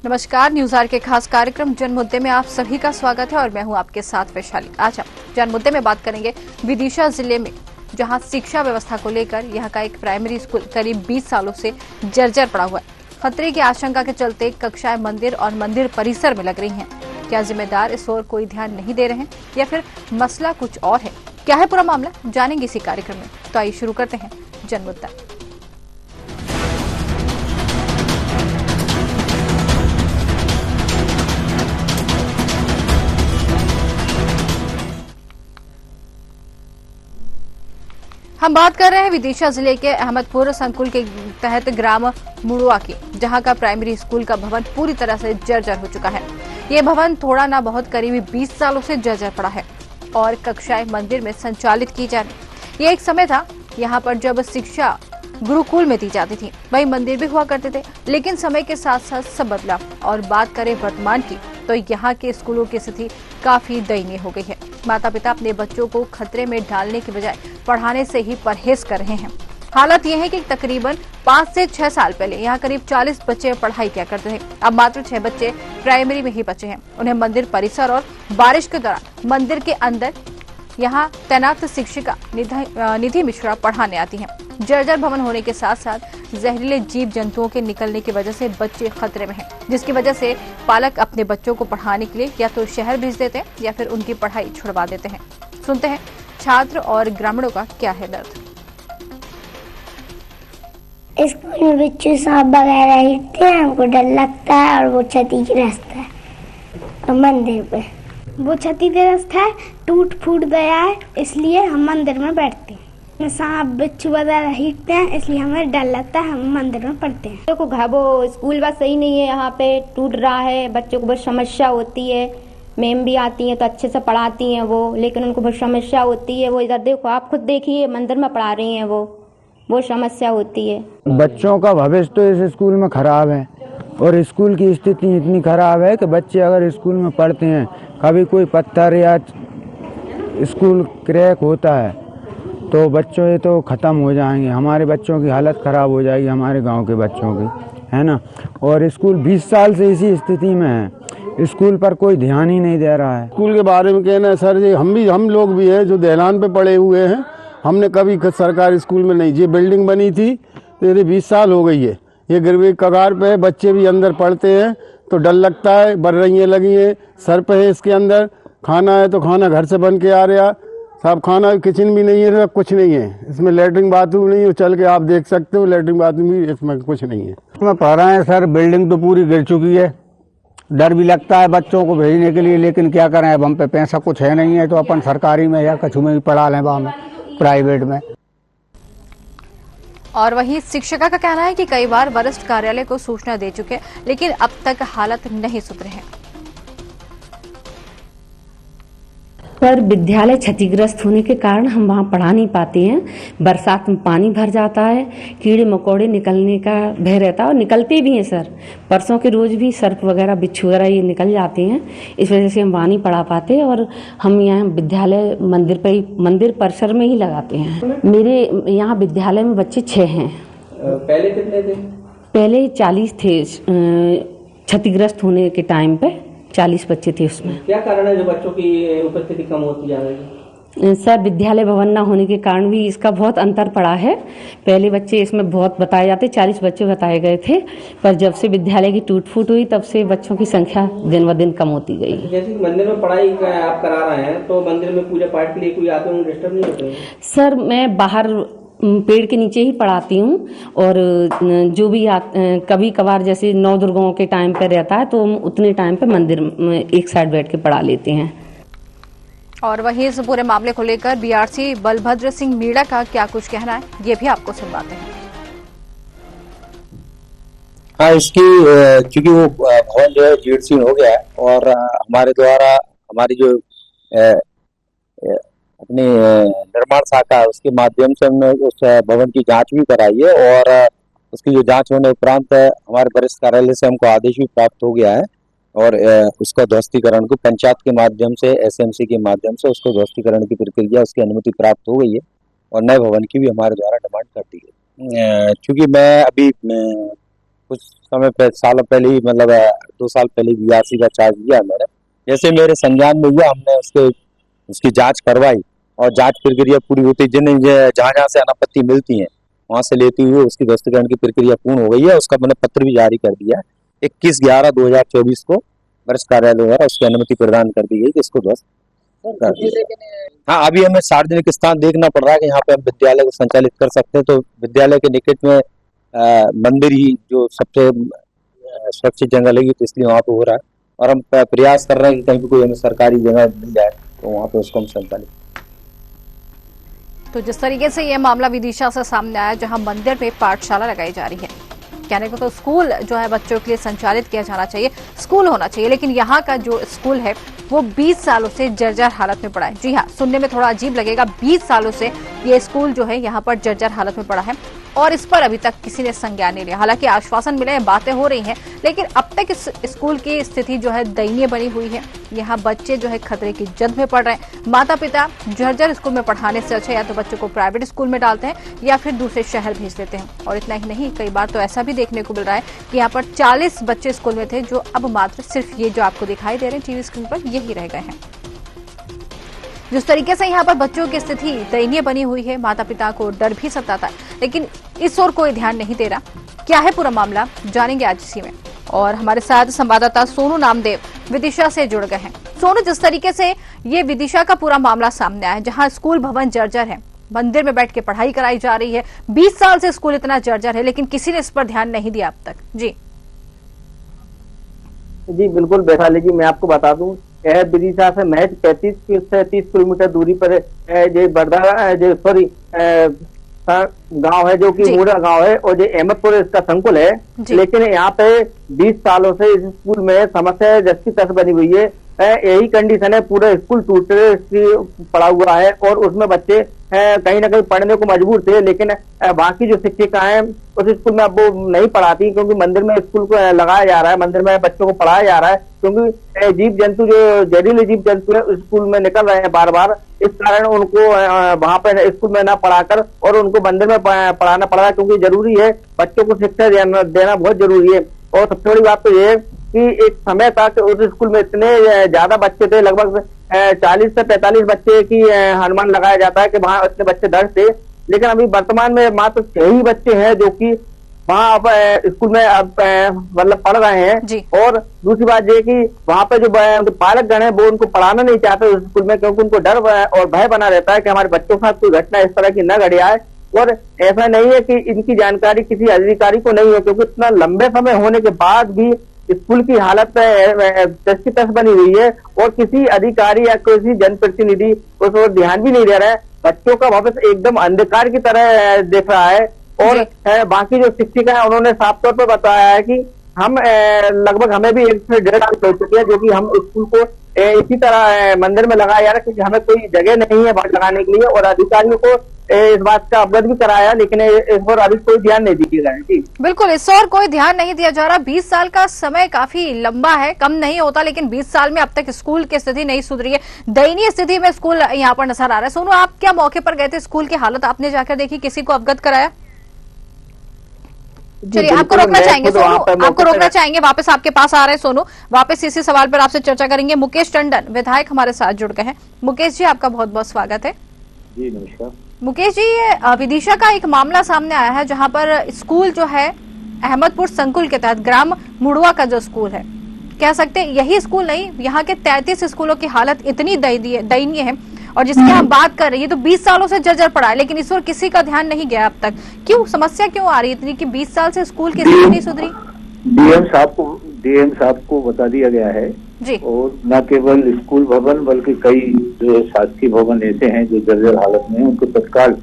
नमस्कार, news are के खास कार्यक्रम जन मुद्दे में आप सभी का स्वागत है और मैं हूं आपके साथ वैशाली। आज हम जन मुद्दे में बात करेंगे विदिशा जिले में, जहां शिक्षा व्यवस्था को लेकर यहां का एक प्राइमरी स्कूल करीब 20 सालों से जर्जर पड़ा हुआ है। खतरे की आशंका के चलते कक्षाएं मंदिर और मंदिर परिसर में लग रही हैं। क्या जिम्मेदार इस ओर कोई ध्यान नहीं दे रहे हैं या फिर मसला कुछ और है? क्या है पूरा मामला, जानेंगे इसी कार्यक्रम में। तो आइए शुरू करते हैं जन मुद्दा। हम बात कर रहे हैं विदिशा जिले के अहमदपुर संकुल के तहत ग्राम मुड़ुआ की, जहां का प्राइमरी स्कूल का भवन पूरी तरह से जर्जर हो चुका है। ये भवन थोड़ा ना बहुत करीब 20 सालों से जर्जर पड़ा है और कक्षाएं मंदिर में संचालित की जा रही। ये एक समय था यहाँ पर जब शिक्षा गुरुकुल में दी जाती थी, वही मंदिर भी हुआ करते थे, लेकिन समय के साथ साथ सब बदला। और बात करें वर्तमान की, तो यहाँ के स्कूलों की स्थिति काफी दयनीय हो गई है। माता पिता अपने बच्चों को खतरे में डालने की बजाय पढ़ाने से ही परहेज कर रहे हैं। हालत यह है कि तकरीबन 5 से 6 साल पहले यहाँ करीब 40 बच्चे पढ़ाई किया करते थे। अब मात्र 6 बच्चे प्राइमरी में ही बचे हैं। उन्हें मंदिर परिसर और बारिश के दौरान मंदिर के अंदर यहाँ तैनात शिक्षिका निधि मिश्रा पढ़ाने आती हैं। जर्जर भवन होने के साथ साथ जहरीले जीव जंतुओं के निकलने की वजह से बच्चे खतरे में हैं, जिसकी वजह से पालक अपने बच्चों को पढ़ाने के लिए या तो शहर भेज देते हैं या फिर उनकी पढ़ाई छुड़वा देते हैं। सुनते हैं छात्र और ग्रामीणों का क्या है दर्द। स्कूल में बच्चे सांप वगैरह हिटते हैं, हमको डर लगता है और वो क्षतिग्रस्त है। और मंदिर पे वो क्षतिग्रस्त है, टूट फूट गया है, इसलिए हम मंदिर में बैठते हैं। सांप बिच्छू वगैरह हिटते हैं, इसलिए हमें डर लगता है, हम मंदिर में पढ़ते हैं। बच्चों को वो स्कूल बस सही नहीं है, यहाँ पे टूट रहा है, बच्चों को बहुत समस्या होती है। मैम भी आती हैं तो अच्छे से पढ़ाती हैं वो, लेकिन उनको बहुत समस्या होती है। वो इधर देखो, आप खुद देखिए, मंदिर में पढ़ा रही हैं वो समस्या होती है। बच्चों का भविष्य तो इस स्कूल में खराब है और स्कूल की स्थिति इतनी खराब है कि बच्चे अगर स्कूल में पढ़ते हैं, कभी कोई पत्थर या स्कूल क्रैक होता है तो बच्चों ये तो ख़त्म हो जाएंगे। हमारे बच्चों की हालत ख़राब हो जाएगी, हमारे गांव के बच्चों की, है ना। और स्कूल 20 साल से इसी स्थिति में है, स्कूल पर कोई ध्यान ही नहीं दे रहा है। स्कूल के बारे में कहना है सर जी, हम लोग भी हैं जो दहलान पे पड़े हुए हैं। हमने कभी सरकारी स्कूल में नहीं, ये बिल्डिंग बनी थी तो ये 20 साल हो गई है, ये गिरवी कगार पे है। बच्चे भी अंदर पढ़ते हैं तो डर लगता है, बर्रइयाँ लगी हैं सर पे है। इसके अंदर खाना है तो खाना घर से बन के आ रहा, साहब खाना किचन भी नहीं है, सब कुछ नहीं है। इसमें लेटरिन बाथरूम नहीं है, चल के आप देख सकते हो, लेटरिन बाथरूम भी इसमें कुछ नहीं है। मैं पढ़ रहे हैं सर, बिल्डिंग तो पूरी गिर चुकी है। डर भी लगता है बच्चों को भेजने के लिए, लेकिन क्या करें, अब हम पे पैसा कुछ है नहीं है तो अपन सरकारी में या कछु में भी पढ़ा लें, वहाँ में प्राइवेट में। और वहीं शिक्षिका का कहना है कि कई बार वरिष्ठ कार्यालय को सूचना दे चुके, लेकिन अब तक हालत नहीं सुधरे हैं। पर विद्यालय क्षतिग्रस्त होने के कारण हम वहाँ पढ़ा नहीं पाते हैं। बरसात में पानी भर जाता है, कीड़े मकोड़े निकलने का भय रहता है और निकलते भी हैं सर। परसों के रोज भी सर्प वगैरह बिच्छू वगैरह ये निकल जाते हैं, इस वजह से हम वहाँ नहीं पढ़ा पाते और हम यहाँ विद्यालय मंदिर परिसर में ही लगाते हैं। मेरे यहाँ विद्यालय में बच्चे 6 हैं। पहले कितने थे? पहले 40 थे, क्षतिग्रस्त होने के टाइम पे 40 बच्चे थे उसमें। क्या कारण है जो बच्चों की उपस्थिति कम होती जा रही है? सर विद्यालय भवन न होने के कारण भी इसका बहुत अंतर पड़ा है। पहले बच्चे इसमें बहुत बताए जाते, 40 बच्चे बताए गए थे, पर जब से विद्यालय की टूट फूट हुई तब से बच्चों की संख्या दिन ब दिन कम होती गई। जैसे कि मंदिर में पढ़ाई आप करा रहे हैं तो मंदिर में पूजा पाठ के लिए कोई आते हैं, डिस्टर्ब नहीं होते? सर मैं बाहर पेड़ के नीचे ही पढ़ाती हूँ और जो भी कभी कभार जैसे 9 दुर्गाओं के टाइम पे रहता है तो हम उतने टाइम पे मंदिर में एक साइड बैठ के पढ़ा लेते हैं। और वहीं इस पूरे मामले को लेकर बीआरसी बलभद्र सिंह मीणा का क्या कुछ कहना है, ये भी आपको सुनवाते हैं। हाँ, इसकी क्योंकि वो भवन जो है जीर्ण हो गया है और हमारे द्वारा हमारी जो अपनी निर्माण शाखा है उसके माध्यम से हमने उस भवन की जांच भी कराई है और उसकी जो जांच होने उपरांत हमारे वरिष्ठ कार्यालय से हमको आदेश भी प्राप्त हो गया है और उसका ध्वस्तीकरण को पंचायत के माध्यम से, एसएमसी के माध्यम से उसको ध्वस्तीकरण की प्रक्रिया, उसकी अनुमति प्राप्त हो गई है और नए भवन की भी हमारे द्वारा डिमांड कर दी है। क्योंकि मैं अभी कुछ समय पहले सालों पहले ही मतलब 2 साल पहले बीआरसी का चार्ज लिया मैंने। जैसे मेरे संज्ञान में हुआ हमने उसकी जांच करवाई और जांच प्रक्रिया पूरी होती जहाँ से अनापत्ति मिलती है वहां से लेते हुए उसकी ध्वस्तीकरण की प्रक्रिया पूर्ण हो गई है। उसका मैंने पत्र भी जारी कर दिया है। 21/11/2024 को वरिष्ठ कार्यालय द्वारा उसकी अनुमति प्रदान कर दी गई कि इसको ध्वस्त कर दिया। हाँ, अभी हमें सार्वजनिक स्थान देखना पड़ रहा है कि यहाँ पे हम विद्यालय को संचालित कर सकते हैं, तो विद्यालय के निकट में मंदिर ही जो सबसे सुरक्षित जगह लगी, तो इसलिए वहाँ पे हो रहा है और हम प्रयास कर रहे हैं कि कहीं भी कोई हमें सरकारी जगह मिल जाए तो वहाँ पे उसको हम संचालित। तो जिस तरीके से यह मामला विदिशा से सामने आया, जहां मंदिर में पाठशाला लगाई जा रही है, कहने को तो स्कूल जो है बच्चों के लिए संचालित किया जाना चाहिए, स्कूल होना चाहिए, लेकिन यहाँ का जो स्कूल है वो 20 सालों से जर्जर हालत में पड़ा है। जी हाँ, सुनने में थोड़ा अजीब लगेगा, 20 सालों से ये स्कूल जो है यहाँ पर जर्जर हालत में पड़ा है और इस पर अभी तक किसी ने संज्ञान नहीं लिया। हालांकि आश्वासन मिले हैं, बातें हो रही हैं, लेकिन अब तक इस स्कूल की स्थिति जो है दयनीय बनी हुई है। यहाँ बच्चे जो है खतरे की जद में पड़ रहे हैं। माता पिता जर्जर स्कूल में पढ़ाने से अच्छा या तो बच्चों को प्राइवेट स्कूल में डालते हैं या फिर दूसरे शहर भेज देते हैं। और इतना ही नहीं, कई बार तो ऐसा भी देखने को मिल रहा है कि यहाँ पर 40 बच्चे स्कूल में थे जो अब मात्र सिर्फ ये जो आपको दिखाई दे रहे हैं टीवी स्क्रीन पर, यही रह गए हैं। जिस तरीके से यहाँ पर बच्चों की स्थिति दयनीय बनी हुई है, माता पिता को डर भी सताता है, लेकिन इस ओर कोई ध्यान नहीं दे रहा। क्या है पूरा मामला, जानेंगे आज इसी में। और हमारे साथ संवाददाता सोनू नामदेव विदिशा से जुड़ गए हैं। सोनू, जिस तरीके से ये विदिशा का पूरा मामला सामने आया है, जहाँ स्कूल भवन जर्जर है, मंदिर में बैठ के पढ़ाई कराई जा रही है, 20 साल से स्कूल इतना जर्जर है, लेकिन किसी ने इस पर ध्यान नहीं दिया अब तक। जी बिल्कुल वैशाली जी, मैं आपको बता दूं, यह विदिशा से महज 35 से 30 किलोमीटर दूरी पर गांव है, जो कि मूड़ा गांव है, और जो अहमदपुर इसका संकुल है। लेकिन यहाँ पे 20 सालों से इस स्कूल में समस्या जस की तस बनी हुई है। यही कंडीशन है, पूरा स्कूल टूटे पड़ा हुआ है और उसमें बच्चे कहीं ना कहीं पढ़ने को मजबूर थे, लेकिन बाकी जो शिक्षिका हैं उस स्कूल में अब वो नहीं पढ़ाती, क्योंकि मंदिर में स्कूल को लगाया जा रहा है, मंदिर में बच्चों को पढ़ाया जा रहा है, क्योंकि जीव जंतु जो जहरीले जीव जंतु है उस स्कूल में निकल रहे हैं बार बार। इस कारण उनको वहां पर स्कूल में न पढ़ाकर और उनको मंदिर में पढ़ाना पड़ रहा है, क्योंकि जरूरी है, बच्चों को शिक्षा देना बहुत जरूरी है। और सबसे बड़ी बात तो ये कि एक समय तक उस स्कूल में इतने ज्यादा बच्चे थे, लगभग 40 से 45 बच्चे की अनुमान लगाया जाता है कि वहाँ इतने बच्चे दर्ज थे, लेकिन अभी वर्तमान में मात्र 6 ही बच्चे हैं जो कि वहाँ अब स्कूल में अब मतलब पढ़ रहे हैं। और दूसरी बात ये कि वहाँ पे जो पालक गण है वो उनको पढ़ाना नहीं चाहते उस स्कूल में, क्योंकि उनको डर और भय बना रहता है कि हमारे बच्चों के साथ कोई घटना इस तरह की न घट आए। और ऐसा नहीं है कि इनकी जानकारी किसी अधिकारी को नहीं है, क्योंकि इतना लंबे समय होने के बाद भी स्कूल की हालत तस की तस बनी हुई है और किसी अधिकारी या किसी जनप्रतिनिधि उस ओर ध्यान भी नहीं दे रहा है। बच्चों का भविष्य एकदम अंधकार की तरह दिख रहा है। और बाकी जो शिक्षिका है उन्होंने साफ तौर पर बताया है कि हम लगभग हमें भी 1 से 1.5 साल हो चुकी है, जो कि हम स्कूल को इसी तरह मंदिर में लगाया जा रहा है, क्योंकि हमें कोई जगह नहीं है बाहर लगाने के लिए, और अधिकारियों को इस बात का अवगत भी कराया, लेकिन इस पर अभी कोई ध्यान नहीं दिया गया। बिल्कुल, इस और कोई ध्यान नहीं दिया जा रहा। 20 साल का समय काफी लंबा है, कम नहीं होता, लेकिन 20 साल में अब तक स्कूल की स्थिति नहीं सुधरी है, दयनीय स्थिति में स्कूल यहाँ पर नजर आ रहा है। सोनू, आप क्या मौके पर गए थे, स्कूल की हालत आपने जाकर देखी, किसी को अवगत कराया? चलिए, आपको रोकना चाहेंगे सोनू, आपको रोकना चाहेंगे, वापस आपके पास आ रहे हैं सोनू, वापस इसी सवाल पर आपसे चर्चा करेंगे। मुकेश टंडन विधायक हमारे साथ जुड़ गए हैं। मुकेश जी, आपका बहुत बहुत स्वागत है। जी नमस्कार। मुकेश जी, ये विदिशा का एक मामला सामने आया है, जहां पर स्कूल जो है अहमदपुर संकुल के तहत ग्राम मुड़वा का जो स्कूल है, कह सकते हैं यही स्कूल नहीं, यहाँ के 33 स्कूलों की हालत इतनी दयनीय है, और जिसकी हम बात कर रही है तो 20 सालों से जर्जर पड़ा है, लेकिन इस ओर किसी का ध्यान नहीं गया अब तक। क्यों, समस्या क्यों आ रही है इतनी कि 20 साल से स्कूल की स्थिति नहीं सुधरी? डीएम साहब को बता दिया गया है जी। और न केवल स्कूल भवन बल्कि कई जो शासकीय भवन ऐसे हैं जो जर्जर हालत में, उनको तत्काल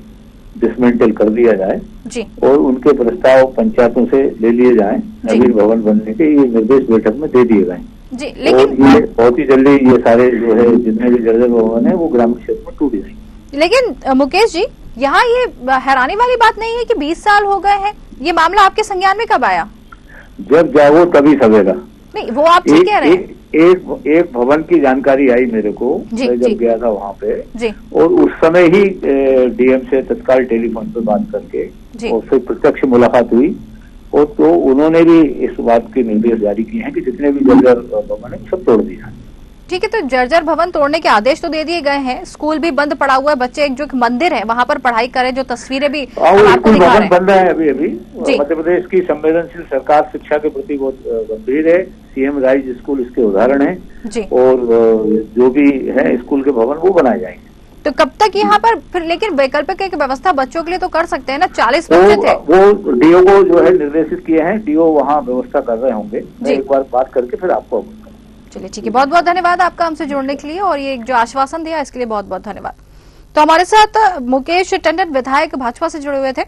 डिसमेंटल कर दिया जाए जी। और उनके प्रस्ताव पंचायतों से ले लिए जाएं, नवीन भवन बनने के ये निर्देश बैठक में दे दिए गए जी। लेकिन ये बहुत ही जल्दी ये सारे जो है जितने भी जर्जर भवन है वो ग्रामीण क्षेत्र में टूट जाएंगे। लेकिन मुकेश जी, यहाँ ये हैरानी वाली बात नहीं है कि 20 साल हो गए हैं, ये मामला आपके संज्ञान में कब आया? जब जागो तभी सवेरा। नहीं, वो आप ठीक कह रहे हैं। एक भवन की जानकारी आई मेरे को, मैं जब गया था वहाँ पे जी। और उस समय ही डीएम से तत्काल टेलीफोन पे बात करके और फिर प्रत्यक्ष मुलाकात हुई और तो उन्होंने भी इस बात के निर्देश जारी किए हैं कि जितने भी जर्जर भवन है सब तोड़ दिए हैं। ठीक है, तो जर्जर भवन तोड़ने के आदेश तो दे दिए गए हैं, स्कूल भी बंद पड़ा हुआ है, बच्चे एक जो मंदिर है वहां पर पढ़ाई करें, जो तस्वीरें भी आपको दिखा रहे हैं। बंद है अभी मध्य प्रदेश की संवेदनशील सरकार शिक्षा के प्रति बहुत गंभीर है। सीएम राइज स्कूल इसके उदाहरण है और जो भी है स्कूल के भवन वो बनाए जाएंगे। तो कब तक यहाँ पर फिर, लेकिन वैकल्पिक एक व्यवस्था बच्चों के लिए तो कर सकते हैं ना, 40 बच्चे थे। वो डीओ को जो है निर्देशित किए हैं, डीओ वहाँ व्यवस्था कर रहे होंगे। मैं एक बार बात करके फिर आपको। चलिए ठीक है, बहुत बहुत धन्यवाद आपका हमसे जुड़ने के लिए और ये जो आश्वासन दिया इसके लिए बहुत बहुत धन्यवाद। तो हमारे साथ मुकेश टंडन विधायक भाजपा से जुड़े हुए थे।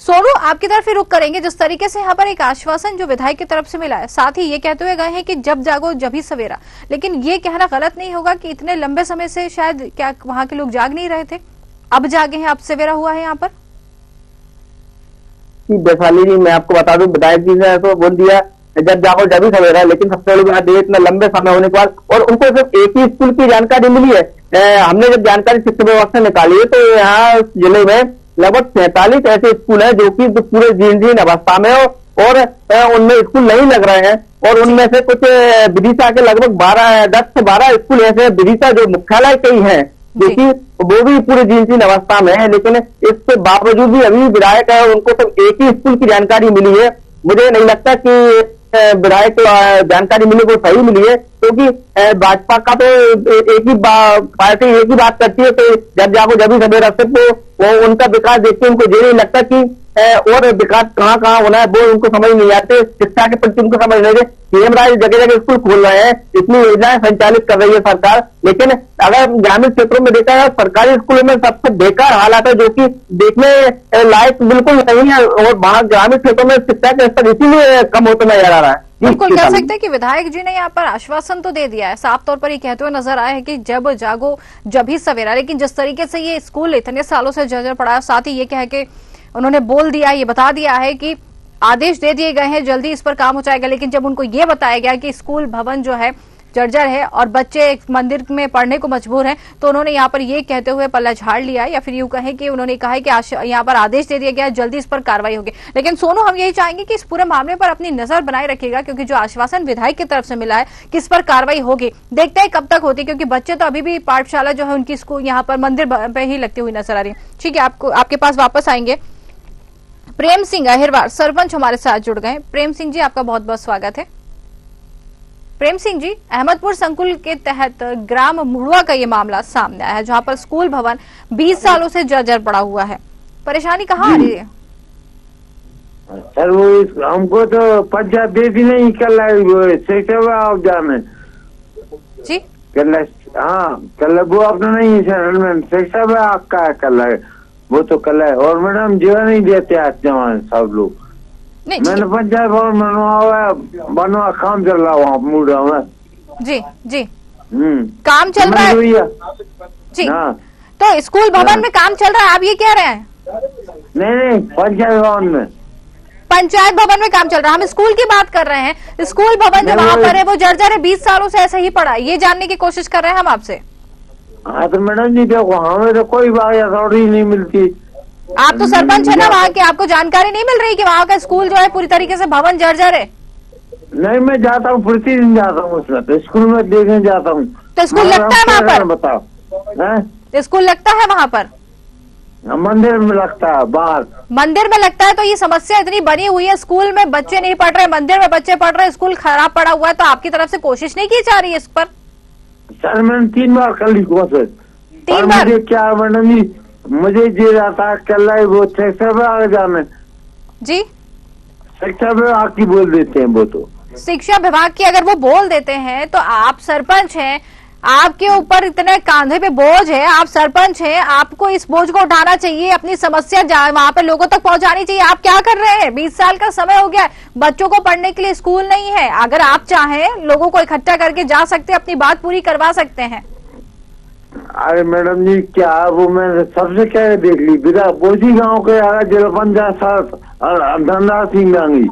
सोनू, आपकी तरफ ही रुख करेंगे, जिस तरीके से यहाँ पर एक आश्वासन जो विधायक की तरफ से मिला है, साथ ही ये कहते हुए गए हैं कि जब जागो जब ही सवेरा, लेकिन ये कहना गलत नहीं होगा कि इतने लंबे समय से शायद क्या वहाँ के लोग जाग नहीं रहे थे, अब जागे हैं, अब सवेरा हुआ है यहाँ पर? वैशाली जी, मैं आपको बता दूं, विधायक जी ने तो बोल दिया जब जागो जब ही सवेरा, लेकिन सबसे बड़ी बात ये इतना लंबे समय होने के बाद और उनको सिर्फ एक ही स्कूल की जानकारी मिली है। हमने जब जानकारी शिक्षा विभाग से निकाली है तो यहाँ जिले में लगभग 47 ऐसे स्कूल हैं जो कि पूरे जीर्ण अवस्था में और उनमें स्कूल नहीं लग रहे हैं और उनमें से कुछ विदिशा के लगभग 10 से 12 स्कूल ऐसे विदिशा जो मुख्यालय के ही हैं जो कि वो भी पूरे जीर्ण अवस्था में है, लेकिन इसके बावजूद भी अभी विधायक है उनको सिर्फ एक ही स्कूल की जानकारी मिली है। मुझे नहीं लगता कि विधायक जानकारी मिली वो सही मिली है, क्योंकि भाजपा का तो एक ही पार्टी एक ही बात करती है कि जब जागो जब ही सवेरा, सिर्फ वो उनका विकास देखते उनको ये नहीं लगता कि और विकास कहाँ होना है वो उनको समझ नहीं आते, शिक्षा के प्रति उनको समझ नहीं आते। सीएम राज जगह जगह स्कूल खोल रहे हैं, इतनी योजनाएं संचालित कर रही है सरकार, लेकिन अगर ग्रामीण क्षेत्रों में देखा जाए सरकारी स्कूलों में सबसे बेकार हालात है जो कि देखने लायक बिल्कुल नहीं है और वहाँ ग्रामीण क्षेत्रों में शिक्षा का स्तर इसीलिए कम होता नजर आ रहा है। बिल्कुल कह सकते हैं कि विधायक जी ने यहाँ पर आश्वासन तो दे दिया है, साफ तौर पर ये कहते हुए नजर आए हैं कि जब जागो जब ही सवेरा, लेकिन जिस तरीके से ये स्कूल इतने सालों से जर्जर पड़ा है, साथ ही ये कह के उन्होंने बोल दिया, ये बता दिया है कि आदेश दे दिए गए हैं, जल्दी इस पर काम हो जाएगा, लेकिन जब उनको ये बताया गया कि स्कूल भवन जो है जर्जर है और बच्चे मंदिर में पढ़ने को मजबूर हैं, तो उन्होंने यहाँ पर ये कहते हुए पल्ला झाड़ लिया, या फिर यूं कहें कि उन्होंने कहा है कि यहाँ पर आदेश दे दिया गया, जल्दी इस पर कार्रवाई होगी। लेकिन सोनू, हम यही चाहेंगे कि इस पूरे मामले पर अपनी नजर बनाए रखिएगा, क्योंकि जो आश्वासन विधायक की तरफ से मिला है कि इस पर कार्रवाई होगी, देखते हैं कब तक होती, क्योंकि बच्चे तो अभी भी पाठशाला जो है उनकी स्कूल यहाँ पर मंदिर पे ही लगती हुई नजर आ रही है। ठीक है, आपके पास वापस आएंगे। प्रेम सिंह अहिरवार सरपंच हमारे साथ जुड़ गए। प्रेम सिंह जी, आपका बहुत बहुत स्वागत है। प्रेम सिंह जी, अहमदपुर संकुल के तहत ग्राम मुड़ुआ का ये मामला सामने आया है, जहां पर स्कूल भवन 20 सालों से जर्जर पड़ा हुआ है, परेशानी कहाँ आ रही है? सर वो हमको तो पंचायत देती नहीं कल जाने जी कल वो अपना नहीं शिक्षा विभाग का कल है, वो तो कल है। और मैडम जीवन नहीं देते आज जवान सब लोग, मैंने पंचायत भवन बनवा काम चल रहा वहाँ मुड़ा में। जी जी काम चल रहा है जी। तो स्कूल भवन में काम चल रहा है, आप ये कह रहे हैं? नहीं, पंचायत भवन में काम चल रहा है। हम स्कूल की बात कर रहे हैं। स्कूल भवन जो वहाँ पर है वो जर्जर है, 20 सालों से ऐसे ही पड़ा है, ये जानने की कोशिश कर रहे हैं हम आपसे। हाँ तो मैडम जी देखो, हमें तो कोई बात अथॉरिटी नहीं मिलती। आप तो सरपंच है ना वहाँ के, आपको जानकारी नहीं मिल रही कि वहाँ का स्कूल जो है पूरी तरीके से भवन जर्जर है? नहीं, मैं जाता हूँ, प्रतिदिन जाता हूँ उसमें, तो स्कूल में देखने जाता हूँ। तो स्कूल लगता है वहाँ पर? बताओ, स्कूल लगता है वहाँ पर? मंदिर में लगता है, बाहर मंदिर में लगता है। तो ये समस्या इतनी बनी हुई है, स्कूल में बच्चे नहीं पढ़ रहे, मंदिर में बच्चे पढ़ रहे, स्कूल खराब पड़ा हुआ है, तो आपकी तरफ से कोशिश नहीं की जा रही है इस पर? सर मैंने 3 बार कर ली कोशिश। 3 बार? मुझे क्या मैडम जी, मुझे जी रहा था कल वो शिक्षा विभाग जाने जी, शिक्षा विभाग की बोल देते हैं वो तो। शिक्षा विभाग की अगर वो बोल देते हैं तो आप सरपंच हैं, आपके ऊपर इतने कांधे पे बोझ है, आप सरपंच हैं, आपको इस बोझ को उठाना चाहिए, अपनी समस्या वहां पे लोगों तक पहुंचानी चाहिए। आप क्या कर रहे हैं? 20 साल का समय हो गया है, बच्चों को पढ़ने के लिए स्कूल नहीं है। अगर आप चाहें लोगों को इकट्ठा करके जा सकते, अपनी बात पूरी करवा सकते हैं। अरे मैडम जी क्या वो मैंने सबसे क्या देख ली, बिना बोझी गाँव के जिला पंचायत धनराज सिंह गांगी,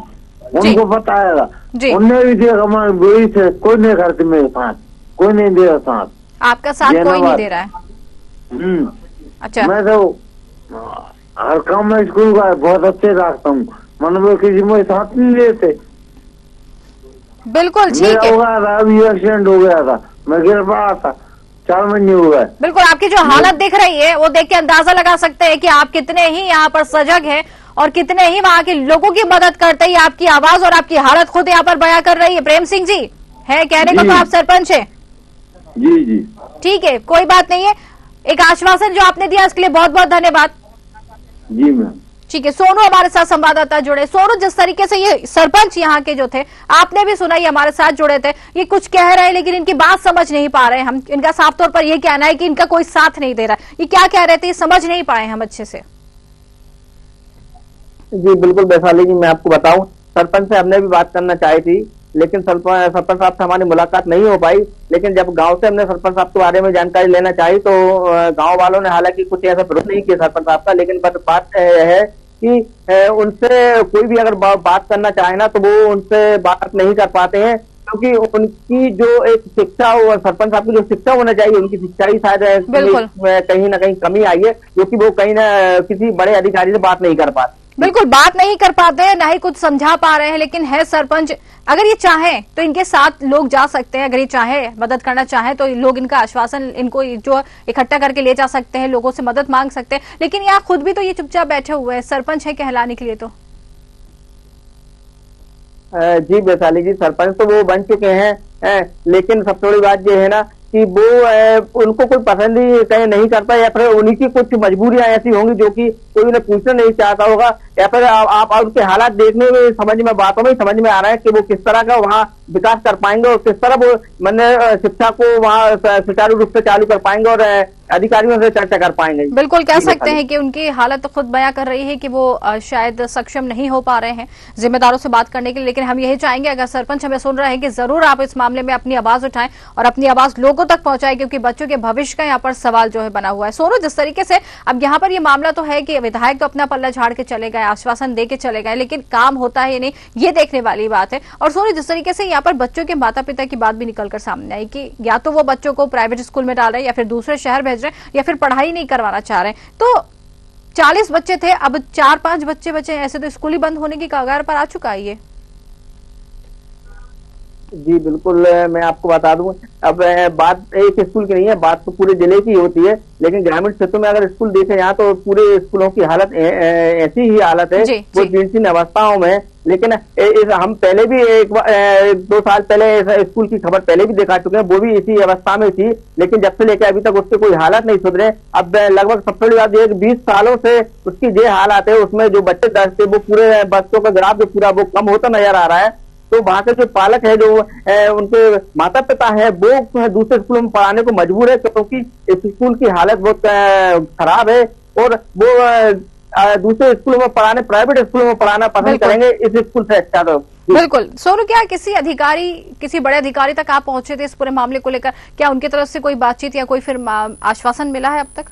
उनको बताया, उनने भी देखा हमारे बुरी से कोई नहीं करते, मेरे साथ कोई नहीं दे रहा साथ, आपका साथ कोई नहीं दे रहा है। अच्छा, मैं तो हर काम में स्कूल का बहुत अच्छे रखता हूँ, मतलब किसी में साथ नहीं लेते। बिल्कुल ठीक है। हो गया था, अभी एक्सीडेंट हो गया था, मैं गिर पड़ा था, 4 महीने हो गए। बिल्कुल, आपकी जो हालत दिख रही है वो देख के अंदाजा लगा सकते हैं कि आप कितने ही यहाँ पर सजग हैं और कितने ही वहाँ के लोगों की मदद करते हैं। आपकी आवाज और आपकी हालत खुद यहाँ पर बयां कर रही है। प्रेम सिंह जी है कहने को तो आप सरपंच है। जी जी ठीक है, कोई बात नहीं है। एक आश्वासन जो आपने दिया इसके लिए बहुत बहुत धन्यवाद। जी मैम। ठीक है, सोनू हमारे साथ संवाददाता जुड़े। सोनू, जिस तरीके से ये सरपंच यहाँ के जो थे, आपने भी सुना, ये हमारे साथ जुड़े थे, ये कुछ कह रहे हैं लेकिन इनकी बात समझ नहीं पा रहे हम। इनका साफ तौर पर ये कहना है कि इनका कोई साथ नहीं दे रहा। ये क्या कह रहे थे, ये समझ नहीं पाए हम अच्छे से। जी बिल्कुल वैशाली जी, मैं आपको बताऊं, सरपंच से हमने भी बात करना चाही थी, लेकिन सरपंच साहब से हमारी मुलाकात नहीं हो पाई। लेकिन जब गांव से हमने सरपंच साहब के बारे में जानकारी लेना चाही तो गांव वालों ने हालांकि कुछ ऐसा विरोध नहीं किया सरपंच साहब का, लेकिन बात है कि उनसे कोई भी अगर बात करना चाहे ना तो वो उनसे बात नहीं कर पाते हैं, क्योंकि उनकी जो एक शिक्षा, सरपंच साहब की जो शिक्षा होना चाहिए, उनकी शिक्षा ही शायद कहीं ना कहीं कमी आई है, क्योंकि वो कहीं ना किसी बड़े अधिकारी से बात नहीं कर पाते। बिल्कुल बात नहीं कर पाते हैं, ना ही कुछ समझा पा रहे हैं। लेकिन है सरपंच, अगर ये चाहें तो इनके साथ लोग जा सकते हैं। अगर ये चाहे मदद करना चाहे तो लोग इनका आश्वासन, इनको जो इकट्ठा करके ले जा सकते हैं, लोगों से मदद मांग सकते हैं। लेकिन यहाँ खुद भी तो ये चुपचाप बैठे हुए हैं। सरपंच है कहलाने के लिए तो। जी वैशाली जी, सरपंच तो वो बन चुके हैं, लेकिन सबसे बड़ी बात ये है ना कि वो उनको कोई पसंद ही कहीं नहीं करता, या फिर उन्हीं की कुछ मजबूरियां ऐसी होंगी जो कि कोई उन्हें पूछना नहीं चाहता होगा, या फिर आप उनके हालात देखने में समझ में, बातों में समझ में आ रहा है कि वो किस तरह का वहाँ विकास कर पाएंगे और किस तरह वो शिक्षा को वहाँ सुचारू रूप से चालू कर पाएंगे और अधिकारियों से चर्चा कर पाएंगे। बिल्कुल कह सकते हैं कि उनकी हालत तो खुद बयां कर रही है कि वो शायद सक्षम नहीं हो पा रहे हैं जिम्मेदारों से बात करने के लिए। लेकिन हम यही चाहेंगे, अगर सरपंच हमें सुन रहे हैं, कि जरूर आप इस मामले में अपनी आवाज उठाएं और अपनी आवाज लोगों तक पहुंचाएं, क्योंकि बच्चों के भविष्य का यहाँ पर सवाल जो है बना हुआ है। सोनू, जिस तरीके से अब यहाँ पर ये मामला तो है कि विधायक तो अपना पल्ला झाड़ के चले गए, आश्वासन दे के चले गए, लेकिन काम होता है नहीं, ये देखने वाली बात है। और सोनू, जिस तरीके से यहाँ पर बच्चों के माता पिता की बात भी निकलकर सामने आई कि या तो वो बच्चों को प्राइवेट स्कूल में डाल रहे हैं, या फिर दूसरे शहर भेज रहे हैं, या फिर पढ़ाई नहीं करवाना चाह रहे हैं। तो 40 बच्चे थे, अब 4-5 बच्चे बचे, ऐसे तो स्कूल ही बंद होने की कगार पर आ चुका है ये। जी बिल्कुल, मैं आपको बता दूं, अब बात एक स्कूल की नहीं है, बात तो पूरे जिले की होती है, लेकिन ग्रामीण क्षेत्रों में अगर स्कूल देखें यहाँ तो पूरे स्कूलों की हालत ऐसी ही हालत है, वो जीर्ण अवस्थाओं में। लेकिन हम पहले भी 1-2 साल पहले स्कूल की खबर पहले भी दिखा चुके हैं, वो भी इसी अवस्था में थी, लेकिन जब से लेकर अभी तक उसके कोई हालात नहीं सुधरे। अब लगभग सबसे बड़ी बात ये 20 सालों से उसकी ये हालात है, उसमें जो बच्चे दर्ज थे वो पूरे बच्चों का ग्राफ जो पूरा वो कम होता नजर आ रहा है। तो वहाँ के जो पालक है, जो उनके माता पिता है, वो दूसरे स्कूलों में पढ़ाने को मजबूर है, क्योंकि इस स्कूल की हालत बहुत खराब है और वो दूसरे स्कूलों में पढ़ाने, प्राइवेट स्कूलों में पढ़ाना पसंद करेंगे इस स्कूल से अच्छा। तो बिल्कुल सोनू, क्या किसी अधिकारी, किसी बड़े अधिकारी तक आप पहुंचे थे इस पूरे मामले को लेकर? क्या उनकी तरफ से कोई बातचीत या कोई फिर आश्वासन मिला है अब तक?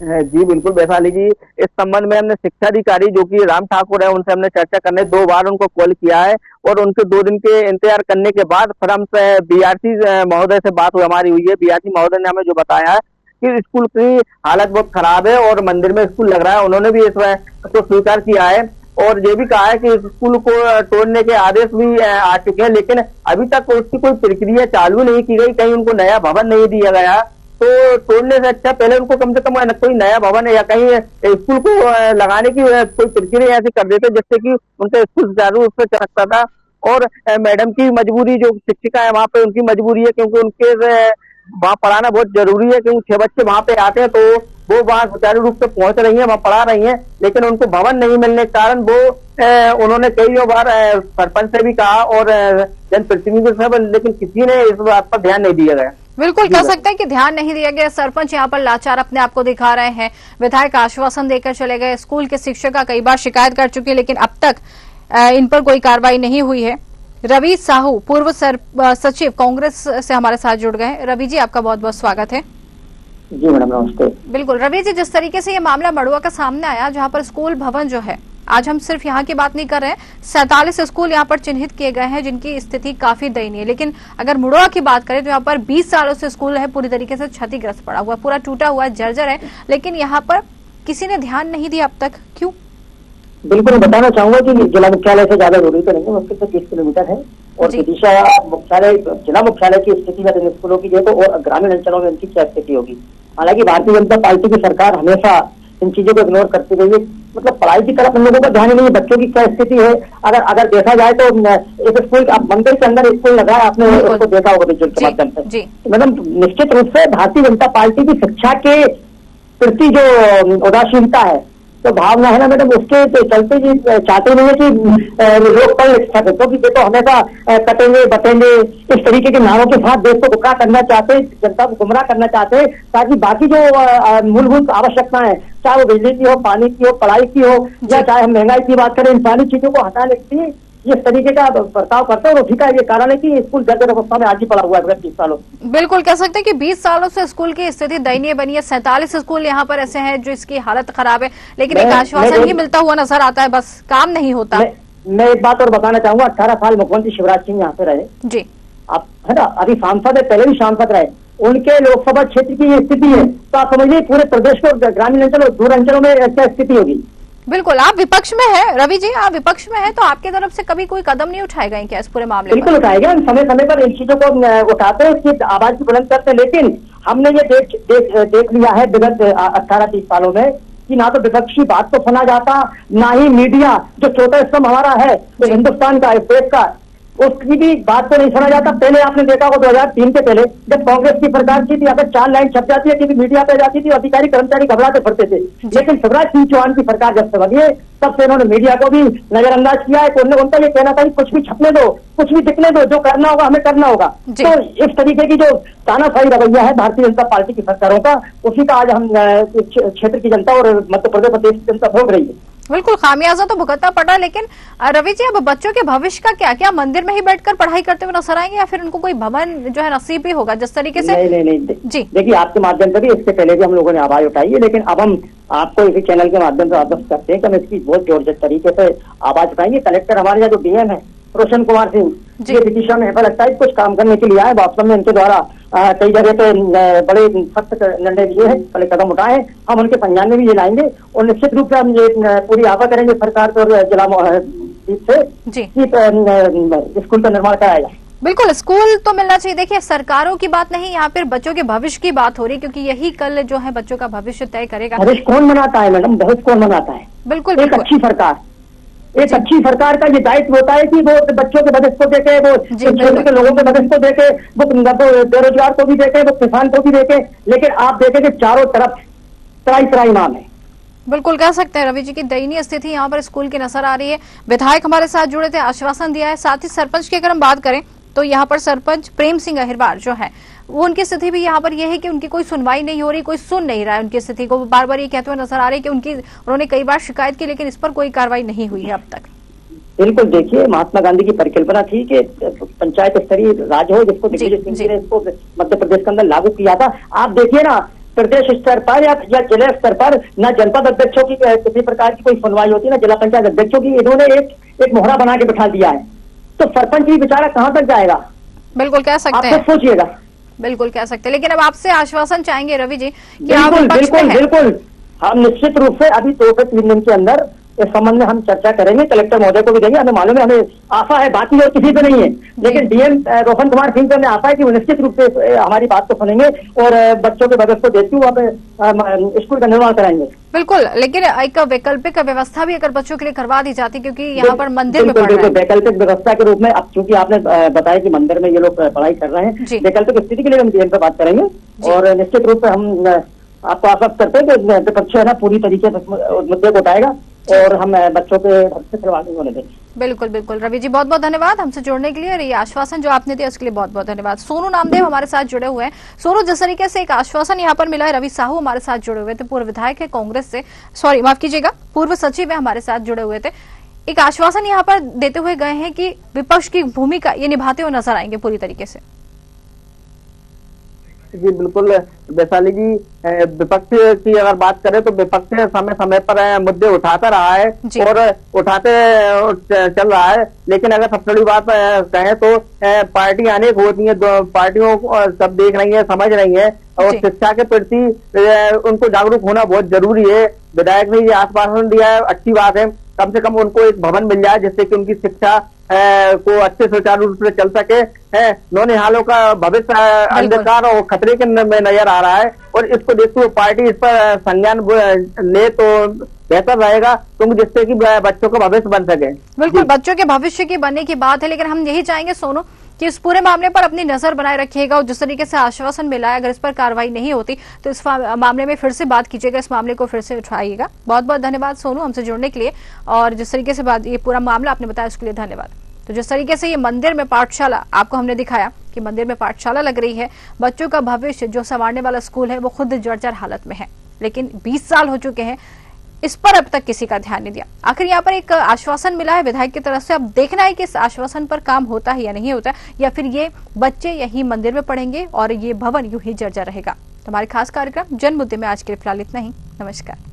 जी बिल्कुल वैशाली जी, इस संबंध में हमने शिक्षा अधिकारी जो कि राम ठाकुर है, उनसे हमने चर्चा करने 2 बार उनको कॉल किया है, और उनके 2 दिन के इंतजार करने के बाद फिर हमसे बीआरसी महोदय से बात हमारी हुई है। बीआरसी महोदय ने हमें जो बताया है कि स्कूल की हालत बहुत खराब है और मंदिर में स्कूल लग रहा है, उन्होंने भी इसको स्वीकार किया है और ये भी कहा है कि स्कूल को तोड़ने के आदेश भी आ चुके हैं, लेकिन अभी तक उसकी कोई प्रक्रिया चालू नहीं की गई, कहीं उनको नया भवन नहीं दिया गया। तो तोड़ने से अच्छा पहले उनको कम से कम कोई नया भवन या कहीं स्कूल को लगाने की कोई प्रक्रिया ऐसी कर देते जिससे कि उनका स्कूल सुचारू रूप से चल सकता था। और मैडम की मजबूरी, जो शिक्षिका है वहाँ पे, उनकी मजबूरी है, क्योंकि उनके वहाँ पढ़ाना बहुत जरूरी है, क्योंकि 6 बच्चे वहाँ पे आते हैं तो वो वहाँ सुचारू रूप से पहुंच रही है, वहाँ पढ़ा रही है, लेकिन उनको भवन नहीं मिलने के कारण वो उन्होंने कई बार सरपंच से भी कहा और जनप्रतिनिधियों से, लेकिन किसी ने इस बात पर ध्यान नहीं दिया गया। बिल्कुल कह सकते हैं कि ध्यान नहीं दिया गया। सरपंच यहाँ पर लाचार अपने आप को दिखा रहे हैं, विधायक आश्वासन देकर चले गए, स्कूल के शिक्षिका कई बार शिकायत कर चुकी है, लेकिन अब तक इन पर कोई कार्रवाई नहीं हुई है। रवि साहू, पूर्व सचिव कांग्रेस से हमारे साथ जुड़ गए। रवि जी, आपका बहुत बहुत स्वागत है। जी मैडम, नमस्ते। बिल्कुल रवि जी, जिस तरीके से ये मामला मड़ुआ का सामने आया, जहाँ पर स्कूल भवन जो है, आज हम सिर्फ यहाँ की बात नहीं कर रहे हैं, 47 स्कूल यहाँ पर चिन्हित किए गए हैं जिनकी स्थिति काफी दयनीय है। लेकिन अगर मुड़ुआ की बात करें तो यहाँ पर 20 सालों से स्कूल है पूरी तरीके से क्षतिग्रस्त पड़ा हुआ, पूरा टूटा हुआ है, जर्जर है, लेकिन यहाँ पर किसी ने ध्यान नहीं दिया अब तक। क्यों? बिल्कुल बताना चाहूंगा कि जिला मुख्यालय से ज्यादा दूरी तो नहीं है, मुश्किल से 30 किलोमीटर है। और विदिशा मुख्यालय, जिला मुख्यालय की स्थिति में स्कूलों की देखो और ग्रामीण अंचलों में उनकी क्या स्थिति होगी। हालांकि भारतीय जनता पार्टी की सरकार हमेशा इन चीजों को इग्नोर करती रही है, मतलब पढ़ाई की तरफ उन लोगों का ध्यान ही नहीं है, बच्चों की क्या स्थिति है। अगर देखा जाए तो एक स्कूल, आप मंदिर के अंदर स्कूल लगा है, आपने उसको देखा होगा विजुअल के माध्यम से। मैडम निश्चित रूप से भारतीय जनता पार्टी की शिक्षा के प्रति जो उदासीनता है, तो भावना है ना मैडम, उसके चलते जी चाहते नहीं है कि लोग पढ़ लिख सके, क्योंकि देखो हमेशा कटेंगे बटेंगे इस तरीके के नारों के साथ देश को गुमराह करना चाहते हैं, जनता को गुमराह करना चाहते हैं, ताकि बाकी जो मूलभूत आवश्यकताएं हैं, चाहे वो बिजली की हो, पानी की हो, पढ़ाई की हो, या चाहे हम महंगाई की बात करें, इन सारी चीजों को हटाने के लिए इस तरीके का बर्ताव करते हैं। और उसी का ये कारण है कि स्कूल जर्जर अवस्था में आज ही पड़ा हुआ है 20 सालों। बिल्कुल कह सकते हैं कि 20 सालों से स्कूल की स्थिति दयनीय बनी है। 47 स्कूल यहाँ पर ऐसे हैं जो इसकी हालत खराब है, लेकिन एक आश्वासन ही मिलता हुआ नजर आता है, बस काम नहीं होता। मैं एक बात और बताना चाहूंगा, 18 साल मुख्यमंत्री शिवराज सिंह यहाँ पे रहे जी, आप है ना, अभी सांसद है, पहले भी सांसद रहे, उनके लोकसभा क्षेत्र की ये स्थिति है, तो आप समझिए पूरे प्रदेश को ग्रामीण अंचल और दूर अंचलों में क्या स्थिति होगी। बिल्कुल, आप विपक्ष में हैं रवि जी, आप विपक्ष में हैं, तो आपके तरफ से कभी कोई कदम नहीं उठाए गए क्या इस पूरे मामले में? बिल्कुल उठाए गए, हम समय समय पर इन चीजों को उठाते हैं, इसकी आवाज भी बुलंद करते हैं, लेकिन हमने ये देख लिया है विगत 18-30 सालों में कि ना तो विपक्ष की बात को सुना जाता, ना ही मीडिया जो चौथा स्तंभ हमारा है, जो हिंदुस्तान का, देश का, उसकी भी बात को नहीं सुना जाता। पहले आपने देखा होगा 2003 के पहले जब कांग्रेस की सरकार थी, अगर 4 लाइन छप जाती है कि मीडिया पे जाती थी, अधिकारी कर्मचारी घबराते फिरते थे। लेकिन शिवराज सिंह चौहान की सरकार जब से बनी है, तब से इन्होंने मीडिया को भी नजरअंदाज किया है। उनका ये कहना था कि कुछ भी छपने दो, कुछ भी दिखने दो, जो करना होगा हमें करना होगा। तो इस तरीके की जो तानाशाही रवैया है भारतीय जनता पार्टी की सरकारों का, उसी का आज हम क्षेत्र की जनता और मध्य प्रदेश की जनता भोग रही है। बिल्कुल, खामियाजा तो भुगतना पड़ा, लेकिन रवि जी अब बच्चों के भविष्य का क्या? क्या मंदिर में ही बैठकर पढ़ाई करते हुए नजर आएंगे, या फिर उनको कोई भवन जो है नसीब भी होगा जिस तरीके से? नहीं जी, देखिए आपके माध्यम से भी, इससे पहले भी हम लोगों ने आवाज उठाई है, लेकिन अब हम आपको इसी चैनल के माध्यम से आश्वस्त करते हैं कि हम इसकी बहुत जोरदार तरीके से आवाज उठाएंगे। कलेक्टर हमारे यहाँ जो डीएम है रोशन कुमार सिंह, ये विदिशा में हेफा कुछ काम करने के लिए आए, वास्तव में इनके द्वारा कई जगह पे बड़े सख्त निर्णय लिए हैं, बड़े कदम उठाए हैं, हम उनके संज्ञान में भी ये लाएंगे और निश्चित रूप से हम ये पूरी आशा करेंगे सरकार को और जिला से कि स्कूल का निर्माण कराया जाए। बिल्कुल, स्कूल तो मिलना चाहिए। देखिए, सरकारों की बात नहीं, यहाँ पर बच्चों के भविष्य की बात हो रही है, क्योंकि यही कल जो है बच्चों का भविष्य तय करेगा। भविष्य कौन बनाता है मैडम? भविष्य कौन बनाता है? बिल्कुल, एक अच्छी सरकार, एक अच्छी सरकार का ये दायित्व होता है कि वो बच्चों के भविष्य को देखे, वो क्षेत्र के लोगों के भविष्य को देखे, वो बेरोजगार को भी देखे, वो किसान को भी देखे। लेकिन आप देखें कि चारों तरफ तराई नाम है। बिल्कुल कह सकते हैं रवि जी की दयनीय स्थिति यहाँ पर स्कूल की नजर आ रही है। विधायक हमारे साथ जुड़े थे, आश्वासन दिया है। साथ ही सरपंच की अगर हम बात करें तो यहाँ पर सरपंच प्रेम सिंह अहिरवार जो है, वो उनकी स्थिति भी यहाँ पर यह है कि उनकी कोई सुनवाई नहीं हो रही, कोई सुन नहीं रहा है उनकी स्थिति को। बार बार ये कहते हुए नजर आ रहे हैं कि उन्होंने कई बार शिकायत की, लेकिन इस पर कोई कार्रवाई नहीं हुई है अब तक। बिल्कुल, देखिए महात्मा गांधी की परिकल्पना थी कि पंचायत स्तरीय राज हो, जिसको दिग्विजय सिंह ने इसको मध्य प्रदेश के अंदर लागू किया था। आप देखिए ना, प्रदेश स्तर पर या जिला स्तर पर न जनपद अध्यक्षों की किसी प्रकार की कोई सुनवाई होती है, न जिला पंचायत अध्यक्षों की। इन्होंने एक मोहरा बना के बिठा दिया है, तो सरपंच भी बेचारा कहाँ तक जाएगा? बिल्कुल कह सकते हैं, आप सोचिएगा। बिल्कुल कह सकते हैं, लेकिन अब आपसे आश्वासन चाहेंगे रवि जी कि आप बिल्कुल हम निश्चित रूप से अभी 2 से 3 दिन के अंदर इस संबंध में हम चर्चा करेंगे, कलेक्टर महोदय को भी देंगे। हमें मालूम है, हमें आशा है, बाकी और किसी पे नहीं है, लेकिन डीएम रोशन कुमार सिंह को हमें आशा है कि वो निश्चित रूप से हमारी बात को सुनेंगे और बच्चों के भविष्य को देखते हुए स्कूल का निर्माण कराएंगे। बिल्कुल, लेकिन एक वैकल्पिक व्यवस्था भी अगर बच्चों के लिए करवा दी जाती, क्योंकि यहाँ पर मंदिर में वैकल्पिक व्यवस्था के रूप में, अब चूंकि आपने बताया कि मंदिर में ये लोग पढ़ाई कर रहे हैं, वैकल्पिक स्थिति के लिए हम डीएम पे बात करेंगे और निश्चित रूप से हम आपको आश्वस्त करते हैं कि विपक्ष है ना पूरी तरीके से मुद्दे को उठाएगा और हम बच्चों के भविष्य खिलवाड़ नहीं होने देंगे। बिल्कुल बिल्कुल रवि जी, बहुत बहुत धन्यवाद हमसे जुड़ने के लिए और ये आश्वासन जो आपने दिया उसके लिए बहुत बहुत धन्यवाद। सोनू नामदेव हमारे साथ जुड़े हुए हैं। सोनू, जिस तरीके से एक आश्वासन यहाँ पर मिला है, रवि साहू हमारे साथ जुड़े हुए थे, पूर्व विधायक है कांग्रेस से, सॉरी माफ कीजिएगा, पूर्व सचिव है, हमारे साथ जुड़े हुए थे। एक आश्वासन यहाँ पर देते हुए गए हैं कि विपक्ष की भूमिका ये निभाते हुए नजर आएंगे पूरी तरीके से। जी बिल्कुल वैशाली जी, विपक्ष की अगर बात करें तो विपक्ष समय समय पर मुद्दे उठाता रहा है और उठाते चल रहा है, लेकिन अगर सबसे बड़ी बात कहें तो पार्टी अनेक होती है, पार्टियों को सब देख रही है, समझ रही है और शिक्षा के प्रति उनको जागरूक होना बहुत जरूरी है। विधायक ने ये आश्वासन दिया है, अच्छी बात है, कम से कम उनको एक भवन मिल जाए जिससे कि उनकी शिक्षा को अच्छे सुचारू रूप से चल सके। नौनिहालों का भविष्य अंधकार और खतरे के में नजर आ रहा है और इसको देखते हुए पार्टी इस पर संज्ञान ले तो बेहतर रहेगा, क्योंकि जिससे कि बच्चों का भविष्य बन सके। बिल्कुल, बच्चों के भविष्य की बनने की बात है, लेकिन हम यही चाहेंगे सोनू कि इस पूरे मामले पर अपनी नजर बनाए रखिएगा और जिस तरीके से आश्वासन मिला है, अगर इस पर कार्रवाई नहीं होती तो इस मामले में फिर से बात कीजिएगा, इस मामले को फिर से उठाइएगा। बहुत बहुत धन्यवाद सोनू हमसे जुड़ने के लिए, और जिस तरीके से बात ये पूरा मामला आपने बताया उसके लिए धन्यवाद। तो जिस तरीके से ये मंदिर में पाठशाला आपको हमने दिखाया कि मंदिर में पाठशाला लग रही है, बच्चों का भविष्य जो संवारने वाला स्कूल है वो खुद जर्जर हालत में है, लेकिन 20 साल हो चुके हैं, इस पर अब तक किसी का ध्यान नहीं दिया। आखिर यहाँ पर एक आश्वासन मिला है विधायक की तरफ से, अब देखना है कि इस आश्वासन पर काम होता है या नहीं होता, या फिर ये बच्चे यही मंदिर में पढ़ेंगे और ये भवन यूं ही जर्जर रहेगा। हमारे खास कार्यक्रम जन मुद्दे में आज के लिए फिलहाल इतना ही। नमस्कार।